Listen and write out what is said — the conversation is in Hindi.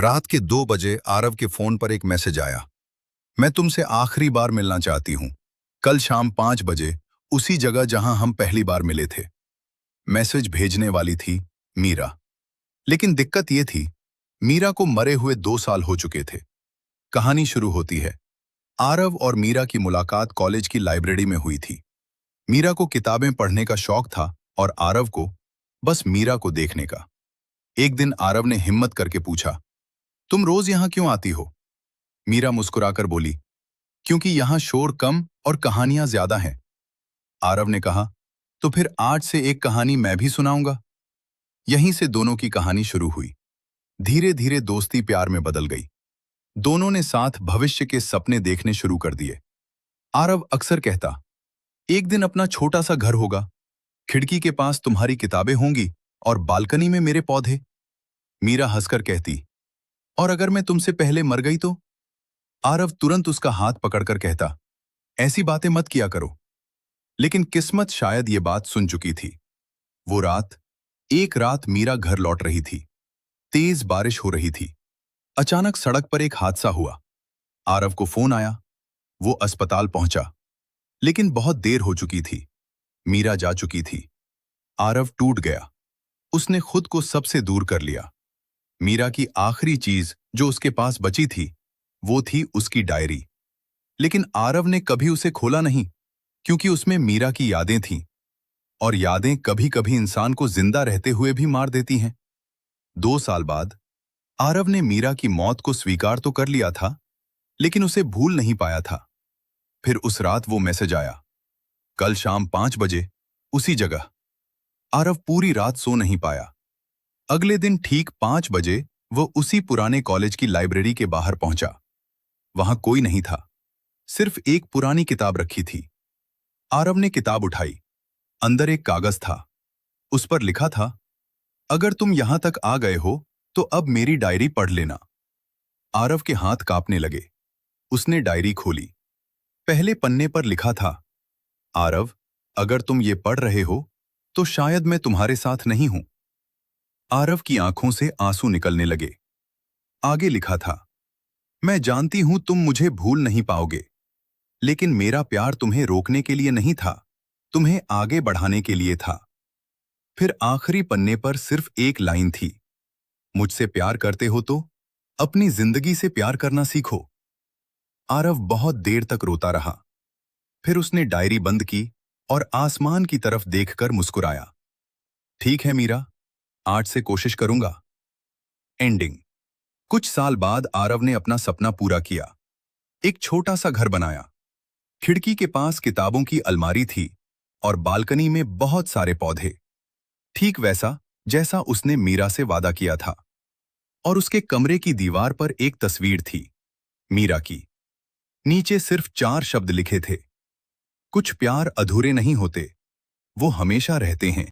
रात के 2 बजे आरव के फोन पर एक मैसेज आया। मैं तुमसे आखिरी बार मिलना चाहती हूँ। कल शाम 5 बजे, उसी जगह जहां हम पहली बार मिले थे। मैसेज भेजने वाली थी मीरा। लेकिन दिक्कत ये थी, मीरा को मरे हुए 2 साल हो चुके थे। कहानी शुरू होती है। आरव और मीरा की मुलाकात कॉलेज की लाइब्रेरी में हुई थी। मीरा को किताबें पढ़ने का शौक था और आरव को बस मीरा को देखने का। एक दिन आरव ने हिम्मत करके पूछा, तुम रोज यहां क्यों आती हो? मीरा मुस्कुराकर बोली, क्योंकि यहां शोर कम और कहानियां ज्यादा हैं। आरव ने कहा, तो फिर आज से एक कहानी मैं भी सुनाऊंगा। यहीं से दोनों की कहानी शुरू हुई। धीरे धीरे दोस्ती प्यार में बदल गई। दोनों ने साथ भविष्य के सपने देखने शुरू कर दिए। आरव अक्सर कहता, एक दिन अपना छोटा सा घर होगा, खिड़की के पास तुम्हारी किताबें होंगी और बालकनी में मेरे पौधे। मीरा हंसकर कहती, और अगर मैं तुमसे पहले मर गई तो? आरव तुरंत उसका हाथ पकड़कर कहता, ऐसी बातें मत किया करो। लेकिन किस्मत शायद ये बात सुन चुकी थी। वो रात, एक रात मीरा घर लौट रही थी। तेज बारिश हो रही थी। अचानक सड़क पर एक हादसा हुआ। आरव को फोन आया। वो अस्पताल पहुंचा, लेकिन बहुत देर हो चुकी थी। मीरा जा चुकी थी। आरव टूट गया। उसने खुद को सबसे दूर कर लिया। मीरा की आखिरी चीज जो उसके पास बची थी, वो थी उसकी डायरी। लेकिन आरव ने कभी उसे खोला नहीं, क्योंकि उसमें मीरा की यादें थीं। और यादें कभी कभी इंसान को जिंदा रहते हुए भी मार देती हैं। 2 साल बाद आरव ने मीरा की मौत को स्वीकार तो कर लिया था, लेकिन उसे भूल नहीं पाया था। फिर उस रात वो मैसेज आया, कल शाम 5 बजे, उसी जगह। आरव पूरी रात सो नहीं पाया। अगले दिन ठीक 5 बजे वो उसी पुराने कॉलेज की लाइब्रेरी के बाहर पहुंचा। वहां कोई नहीं था, सिर्फ एक पुरानी किताब रखी थी। आरव ने किताब उठाई। अंदर एक कागज था। उस पर लिखा था, अगर तुम यहां तक आ गए हो तो अब मेरी डायरी पढ़ लेना। आरव के हाथ कांपने लगे। उसने डायरी खोली। पहले पन्ने पर लिखा था, आरव, अगर तुम ये पढ़ रहे हो तो शायद मैं तुम्हारे साथ नहीं हूं। आरव की आंखों से आंसू निकलने लगे। आगे लिखा था, मैं जानती हूं तुम मुझे भूल नहीं पाओगे, लेकिन मेरा प्यार तुम्हें रोकने के लिए नहीं था, तुम्हें आगे बढ़ाने के लिए था। फिर आखिरी पन्ने पर सिर्फ एक लाइन थी, मुझसे प्यार करते हो तो अपनी जिंदगी से प्यार करना सीखो। आरव बहुत देर तक रोता रहा। फिर उसने डायरी बंद की और आसमान की तरफ देखकर मुस्कुराया। ठीक है मीरा, आज से कोशिश करूंगा। एंडिंग। कुछ साल बाद आरव ने अपना सपना पूरा किया। एक छोटा सा घर बनाया। खिड़की के पास किताबों की अलमारी थी और बालकनी में बहुत सारे पौधे। ठीक वैसा जैसा उसने मीरा से वादा किया था। और उसके कमरे की दीवार पर एक तस्वीर थी, मीरा की। नीचे सिर्फ 4 शब्द लिखे थे, कुछ प्यार अधूरे नहीं होते, वो हमेशा रहते हैं।